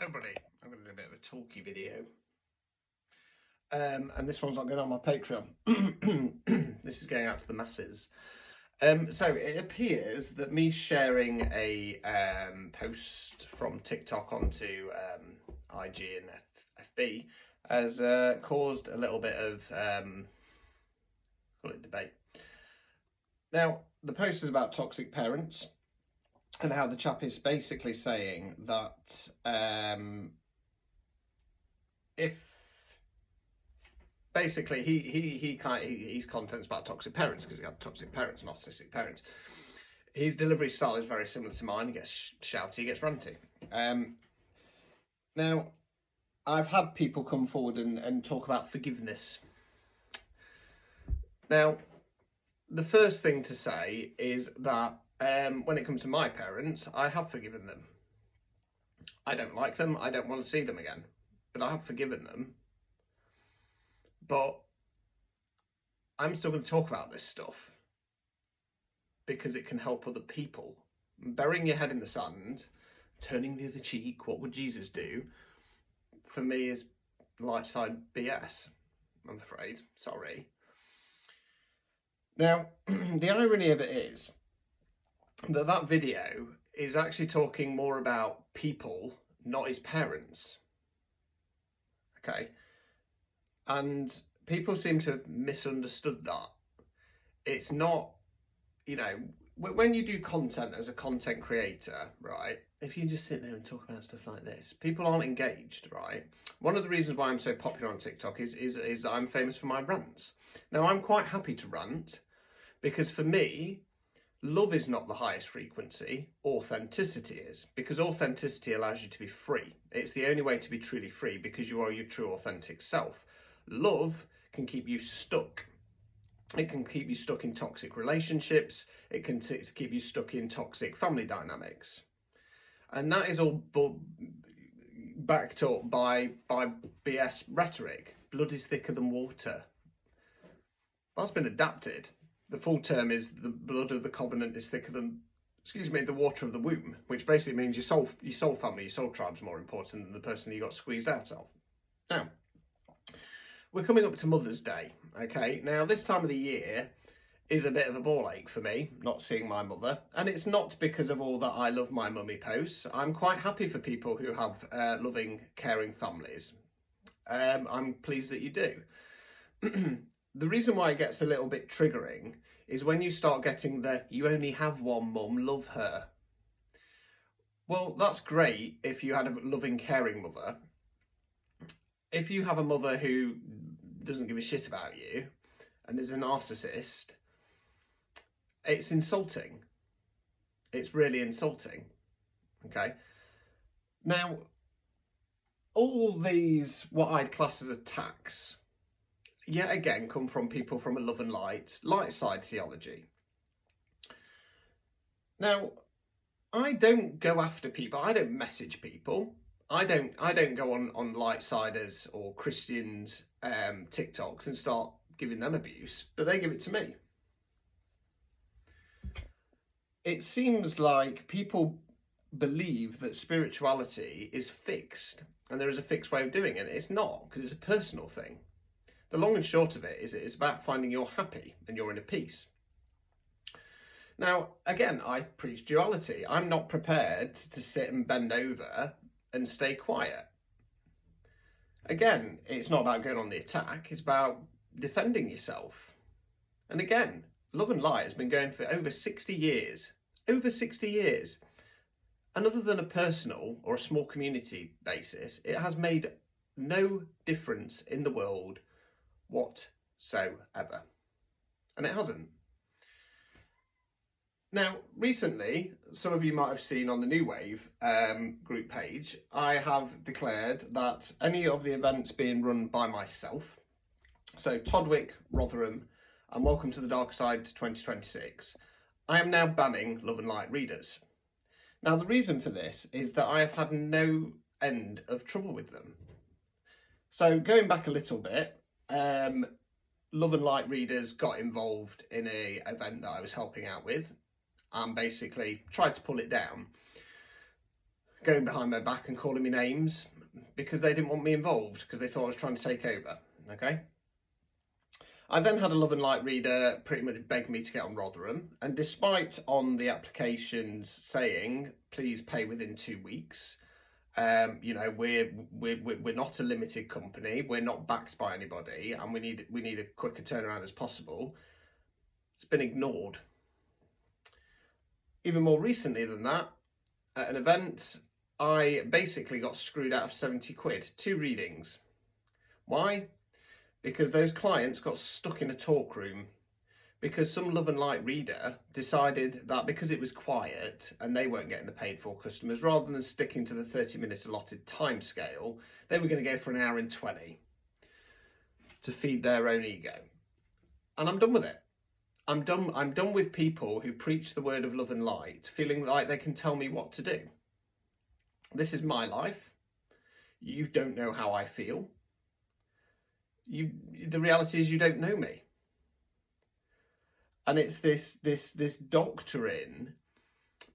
Everybody, I'm going to do a bit of a talky video. And this one's not going on my Patreon. This is going out to the masses. So it appears that me sharing a post from TikTok onto IG and FB has caused a little bit of call it debate. Now, the post is about toxic parents and how the chap is basically saying that if basically his content's about toxic parents because he had toxic parents, narcissistic parents. His delivery style is very similar to mine. He gets shouty, he gets ranty. Now, I've had people come forward and talk about forgiveness. Now, the first thing to say is that when it comes to my parents, I have forgiven them. I don't like them. I don't want to see them again. But I have forgiven them. But I'm still going to talk about this stuff because it can help other people. Burying your head in the sand, turning the other cheek, what would Jesus do? For me is light side BS, I'm afraid. Sorry. Now, the irony of it is that video is actually talking more about people, not his parents. Okay? And people seem to have misunderstood that. It's not, you know, when you do content as a content creator, right, if you just sit there and talk about stuff like this, people aren't engaged, right? One of the reasons why I'm so popular on TikTok is that I'm famous for my rants. Now, I'm quite happy to rant because for me, love is not the highest frequency, authenticity is, because authenticity allows you to be free. It's the only way to be truly free because you are your true authentic self. Love can keep you stuck. It can keep you stuck in toxic relationships. It can keep you stuck in toxic family dynamics. And that is all backed up by BS rhetoric. Blood is thicker than water. That's been adapted. The full term is the blood of the covenant is thicker than, the water of the womb, which basically means your soul family, your soul tribe is more important than the person you got squeezed out of. Now, we're coming up to Mother's Day, okay? Now, this time of the year is a bit of a ball ache for me, not seeing my mother. And it's not because of all that I love my mummy posts. I'm quite happy for people who have loving, caring families. I'm pleased that you do. The reason why it gets a little bit triggering is when you start getting the, you only have one mum, love her. Well, that's great if you had a loving, caring mother. If you have a mother who doesn't give a shit about you and is a narcissist, it's insulting. It's really insulting. Okay? Now, all these, what I'd class as attacks, yet again come from people from a love and light side theology. Now, I don't go after people. I don't message people. I don't go on light-siders or Christians TikToks and start giving them abuse, but they give it to me. It seems like people believe that spirituality is fixed and there is a fixed way of doing it. It's not, because it's a personal thing. The long and short of it is it's about finding you're happy and you're in a peace. Now, again, I preach duality. I'm not prepared to sit and bend over and stay quiet. Again, it's not about going on the attack, it's about defending yourself. And again, love and light has been going for over 60 years. Over 60 years. And other than a personal or a small community basis, it has made no difference in the world whatsoever. And it hasn't. Now, recently, some of you might have seen on the New Wave group page, I have declared that any of the events being run by myself, so Todwick, Rotherham, and Welcome to the Dark Side 2026, I am now banning Love and Light readers. Now, the reason for this is that I have had no end of trouble with them. So going back a little bit, Love and Light readers got involved in an event that I was helping out with and basically tried to pull it down. going behind my back and calling me names because they didn't want me involved, because they thought I was trying to take over. Okay. I then had a Love and Light reader pretty much beg me to get on Rotherham, and despite on the applications saying please pay within 2 weeks, you know, we're not a limited company, we're not backed by anybody, and we need a quicker turnaround as possible, it's been ignored. Even more recently than that, at an event, I basically got screwed out of 70 quid, 2 readings. Why? Because those clients got stuck in a talk room because some Love and Light reader decided that because it was quiet and they weren't getting the paid for customers, rather than sticking to the 30-minute allotted time scale, they were going to go for an hour and 20 to feed their own ego. And I'm done with it. I'm done with people who preach the word of love and light feeling like they can tell me what to do. This is my life. You don't know how I feel. The reality is you don't know me. And it's this doctrine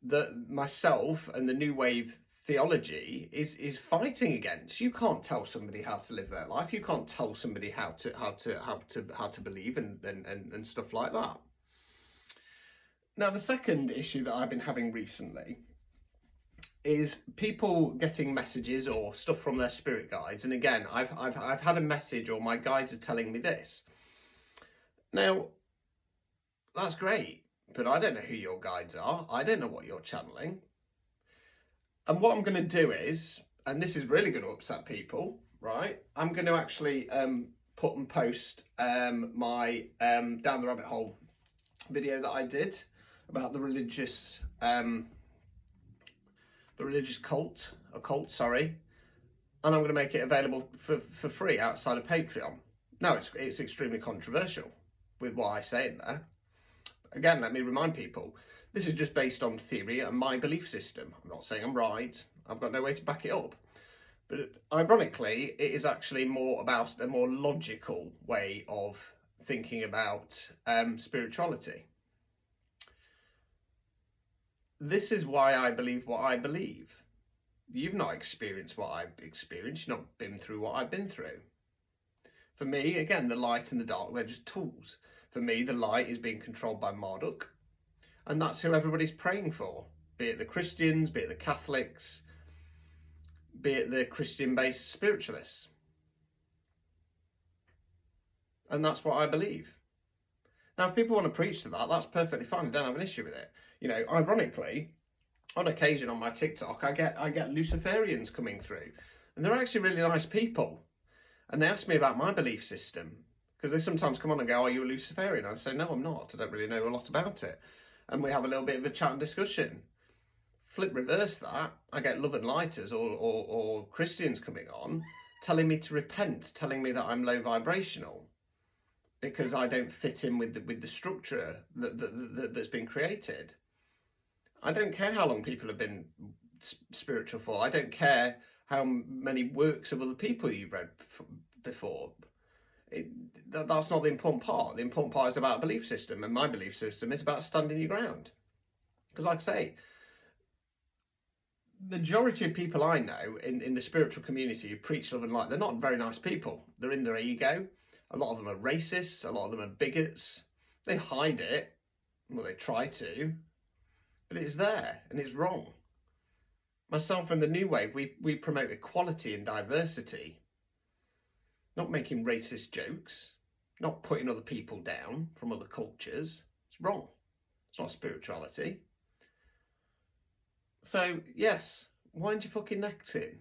that myself and the New Wave theology is fighting against. You can't tell somebody how to live their life. You can't tell somebody how to believe and stuff like that. Now, the second issue that I've been having recently is people getting messages or stuff from their spirit guides. And again, I've had a message, or my guides are telling me this. Now, that's great, but I don't know who your guides are. I don't know what you're channeling. And what I'm going to do is, and this is really going to upset people, right? I'm going to actually put and post my Down the Rabbit Hole video that I did about the religious occult, sorry, and I'm going to make it available for free outside of Patreon. Now, it's extremely controversial with what I say in there. Again, let me remind people, this is just based on theory and my belief system. I'm not saying I'm right. I've got no way to back it up. But ironically, it is actually more about a more logical way of thinking about spirituality. This is why I believe what I believe. You've not experienced what I've experienced. You've not been through what I've been through. For me, again, the light and the dark, they're just tools. For me, the light is being controlled by Marduk. And that's who everybody's praying for. Be it the Christians, be it the Catholics, be it the Christian-based spiritualists. And that's what I believe. Now, if people want to preach to that, that's perfectly fine. I don't have an issue with it. You know, ironically, on occasion on my TikTok, I get Luciferians coming through, and they're actually really nice people. And they ask me about my belief system, because they sometimes come on and go, "Are you a Luciferian?" I say, "No, I'm not. I don't really know a lot about it." And we have a little bit of a chat and discussion. Flip reverse that, I get Love and Lighters or Christians coming on, telling me to repent, telling me that I'm low vibrational, because I don't fit in with the structure that's been created. I don't care how long people have been spiritual for. I don't care how many works of other people you've read before. That's not the important part. The important part is about a belief system, and my belief system is about standing your ground. Because like I say, the majority of people I know in the spiritual community who preach love and light, they're not very nice people. They're in their ego. A lot of them are racists. A lot of them are bigots. They hide it. Well, they try to. But it's there, and it's wrong. Myself and the New Wave, we promote equality and diversity. Not making racist jokes. Not putting other people down from other cultures. It's wrong. It's not spirituality. So, yes, wind your fucking necks in.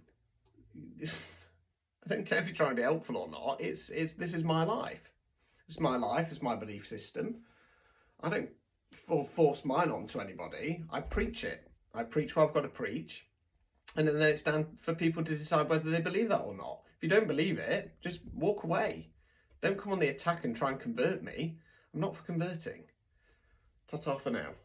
I don't care if you're trying to be helpful or not. This is my life. It's my life. It's my belief system. I don't force mine onto anybody. I preach it. I preach what I've got to preach. And then it's down for people to decide whether they believe that or not. If you don't believe it, just walk away. Don't come on the attack and try and convert me. I'm not for converting. Ta-ta for now.